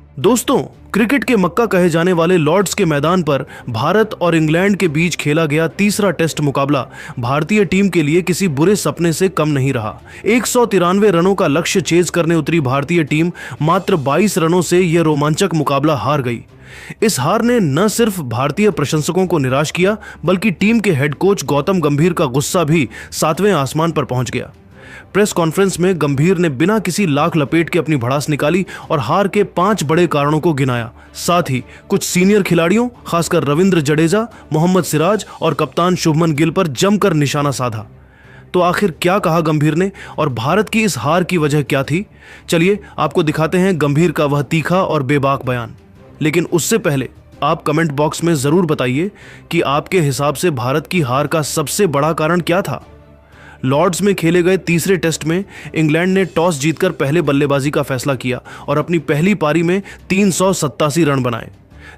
दोस्तों, क्रिकेट के मक्का कहे जाने वाले लॉर्ड्स के मैदान पर भारत और इंग्लैंड के बीच खेला गया तीसरा टेस्ट मुकाबला भारतीय टीम के लिए किसी बुरे सपने से कम नहीं रहा। 193 रनों का लक्ष्य चेज करने उतरी भारतीय टीम मात्र 22 रनों से यह रोमांचक मुकाबला हार गई। इस हार ने न सिर्फ भारतीय प्रशंसकों को निराश किया, बल्कि टीम के हेड कोच गौतम गंभीर का गुस्सा भी 7वें आसमान पर पहुंच गया। प्रेस कॉन्फ्रेंस में गंभीर ने बिना किसी लाख लपेट के अपनी भड़ास निकाली और हार के 5 बड़े कारणों को गिनाया। साथ ही कुछ सीनियर खिलाड़ियों, खासकर रविंद्र जडेजा, मोहम्मद सिराज और कप्तान शुभमन गिल पर जमकर निशाना साधा। तो आखिर क्या कहा गंभीर ने और भारत की इस हार की वजह क्या थी? चलिए आपको दिखाते हैं गंभीर का वह तीखा और बेबाक बयान। लेकिन उससे पहले आप कमेंट बॉक्स में जरूर बताइए कि आपके हिसाब से भारत की हार का सबसे बड़ा कारण क्या था। लॉर्ड्स में खेले गए तीसरे टेस्ट में इंग्लैंड ने टॉस जीतकर पहले बल्लेबाजी का फैसला किया और अपनी पहली पारी में 387 रन बनाए।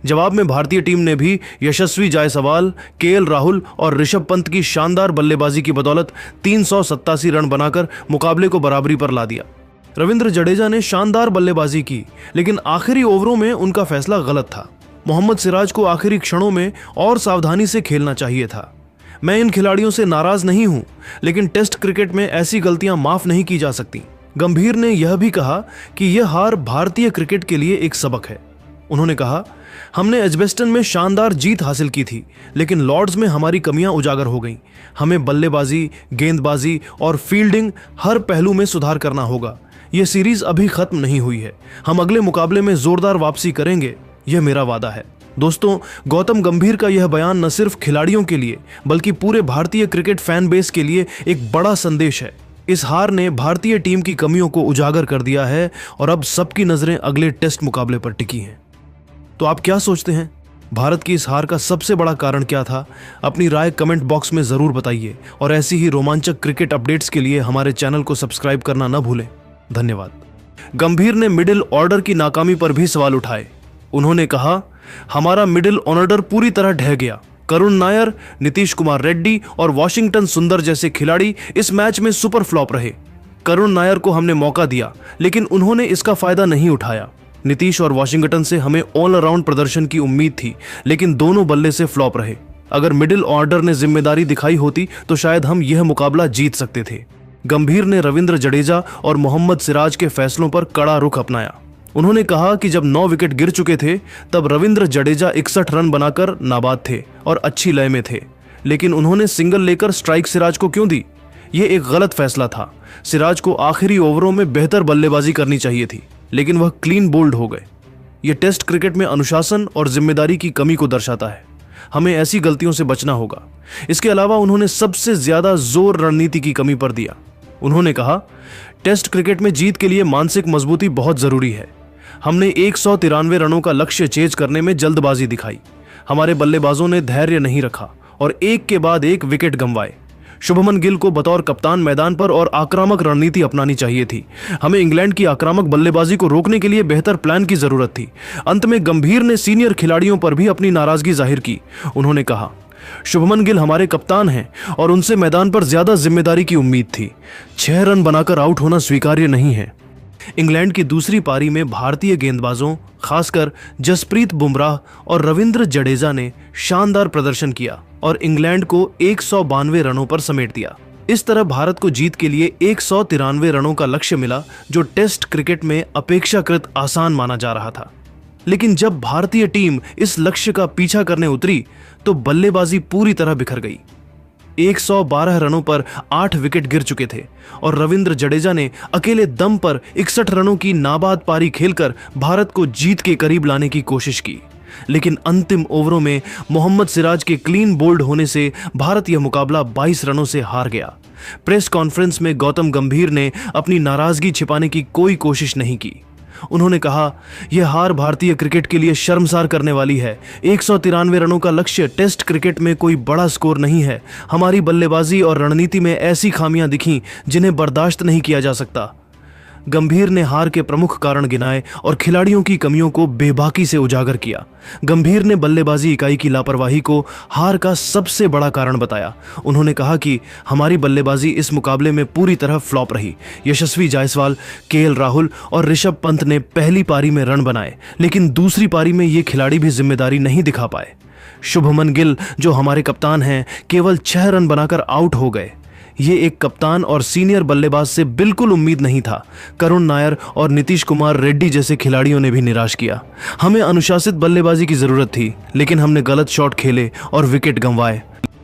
जवाब में भारतीय टीम ने भी यशस्वी जायसवाल, केएल राहुल और ऋषभ पंत की शानदार बल्लेबाजी की बदौलत 387 रन बनाकर मुकाबले को बराबरी पर ला दिया। रविंद्र जडेजा ने शानदार बल्लेबाजी की, लेकिन आखिरी ओवरों में उनका फैसला गलत था। मोहम्मद सिराज को आखिरी क्षणों में और सावधानी से खेलना चाहिए था। मैं इन खिलाड़ियों से नाराज नहीं हूं, लेकिन टेस्ट क्रिकेट में ऐसी गलतियां माफ नहीं की जा सकती। गंभीर ने यह भी कहा कि यह हार भारतीय क्रिकेट के लिए एक सबक है। उन्होंने कहा, हमने एजबेस्टन में शानदार जीत हासिल की थी, लेकिन लॉर्ड्स में हमारी कमियां उजागर हो गईं। हमें बल्लेबाजी, गेंदबाजी और फील्डिंग हर पहलू में सुधार करना होगा। यह सीरीज अभी खत्म नहीं हुई है। हम अगले मुकाबले में जोरदार वापसी करेंगे, यह मेरा वादा है। दोस्तों, गौतम गंभीर का यह बयान न सिर्फ खिलाड़ियों के लिए बल्कि पूरे भारतीय क्रिकेट फैन बेस के लिए एक बड़ा संदेश है। इस हार ने भारतीय टीम की कमियों को उजागर कर दिया है और अब सबकी नजरें अगले टेस्ट मुकाबले पर टिकी हैं। तो आप क्या सोचते हैं? भारत की इस हार का सबसे बड़ा कारण क्या था? अपनी राय कमेंट बॉक्स में जरूर बताइए और ऐसी ही रोमांचक क्रिकेट अपडेट्स के लिए हमारे चैनल को सब्सक्राइब करना न भूलें। धन्यवाद। गंभीर ने मिडिल ऑर्डर की नाकामी पर भी सवाल उठाए। उन्होंने कहा, हमारा मिडिल ऑर्डर पूरी तरह ढह गया। करुण नायर, नीतीश कुमार रेड्डी और वॉशिंगटन सुंदर जैसे खिलाड़ी इस मैच में सुपर फ्लॉप रहे। करुण नायर को हमने मौका दिया, लेकिन उन्होंने इसका फायदा नहीं उठाया। नीतीश और वॉशिंगटन से हमें ऑल अराउंड प्रदर्शन की उम्मीद थी, लेकिन दोनों बल्ले से फ्लॉप रहे। अगर मिडिल ऑर्डर ने जिम्मेदारी दिखाई होती तो शायद हम यह मुकाबला जीत सकते थे। गंभीर ने रविंद्र जडेजा और मोहम्मद सिराज के फैसलों पर कड़ा रुख अपनाया। उन्होंने कहा कि जब 9 विकेट गिर चुके थे तब रविंद्र जडेजा 61 रन बनाकर नाबाद थे और अच्छी लय में थे, लेकिन उन्होंने सिंगल लेकर स्ट्राइक सिराज को क्यों दी? यह एक गलत फैसला था। सिराज को आखिरी ओवरों में बेहतर बल्लेबाजी करनी चाहिए थी, लेकिन वह क्लीन बोल्ड हो गए। यह टेस्ट क्रिकेट में अनुशासन और जिम्मेदारी की कमी को दर्शाता है। हमें ऐसी गलतियों से बचना होगा। इसके अलावा उन्होंने सबसे ज्यादा जोर रणनीति की कमी पर दिया। उन्होंने कहा, टेस्ट क्रिकेट में जीत के लिए मानसिक मजबूती बहुत जरूरी है। हमने 193 रनों का लक्ष्य चेज करने में जल्दबाजी दिखाई। हमारे बल्लेबाजों ने धैर्य नहीं रखा और एक के बाद एक विकेट गंवाए। शुभमन गिल को बतौर कप्तान मैदान पर और आक्रामक रणनीति अपनानी चाहिए थी। हमें इंग्लैंड की आक्रामक बल्लेबाजी को रोकने के लिए बेहतर प्लान की जरूरत थी। अंत में गंभीर ने सीनियर खिलाड़ियों पर भी अपनी नाराजगी जाहिर की। उन्होंने कहा, शुभमन गिल हमारे कप्तान हैं और उनसे मैदान पर ज्यादा जिम्मेदारी की उम्मीद थी। 6 रन बनाकर आउट होना स्वीकार्य नहीं है। इंग्लैंड की दूसरी पारी में भारतीय गेंदबाजों, खासकर जसप्रीत बुमराह और रविंद्र जडेजा ने शानदार प्रदर्शन किया और इंग्लैंड को 192 रनों पर समेट दिया। इस तरह भारत को जीत के लिए 193 रनों का लक्ष्य मिला, जो टेस्ट क्रिकेट में अपेक्षाकृत आसान माना जा रहा था। लेकिन जब भारतीय टीम इस लक्ष्य का पीछा करने उतरी तो बल्लेबाजी पूरी तरह बिखर गई। 112 रनों पर 8 विकेट गिर चुके थे और रविंद्र जडेजा ने अकेले दम पर 61 रनों की नाबाद पारी खेलकर भारत को जीत के करीब लाने की कोशिश की। लेकिन अंतिम ओवरों में मोहम्मद सिराज के क्लीन बोल्ड होने से भारत यह मुकाबला 22 रनों से हार गया। प्रेस कॉन्फ्रेंस में गौतम गंभीर ने अपनी नाराजगी छिपाने की कोई कोशिश नहीं की। उन्होंने कहा, यह हार भारतीय क्रिकेट के लिए शर्मसार करने वाली है। 193 रनों का लक्ष्य टेस्ट क्रिकेट में कोई बड़ा स्कोर नहीं है। हमारी बल्लेबाजी और रणनीति में ऐसी खामियां दिखीं जिन्हें बर्दाश्त नहीं किया जा सकता। गंभीर ने हार के प्रमुख कारण गिनाए और खिलाड़ियों की कमियों को बेबाकी से उजागर किया। गंभीर ने बल्लेबाजी इकाई की लापरवाही को हार का सबसे बड़ा कारण बताया। उन्होंने कहा कि हमारी बल्लेबाजी इस मुकाबले में पूरी तरह फ्लॉप रही। यशस्वी जायसवाल, केएल राहुल और ऋषभ पंत ने पहली पारी में रन बनाए, लेकिन दूसरी पारी में ये खिलाड़ी भी जिम्मेदारी नहीं दिखा पाए। शुभमन गिल, जो हमारे कप्तान हैं, केवल 6 रन बनाकर आउट हो गए। ये एक कप्तान और सीनियर बल्लेबाज से बिल्कुल उम्मीद नहीं था। करुण नायर और नीतीश कुमार रेड्डी जैसे खिलाड़ियों ने भी निराश किया। हमें अनुशासित बल्लेबाजी की जरूरत थी, लेकिन हमने गलत शॉट खेले और विकेट गंवाए।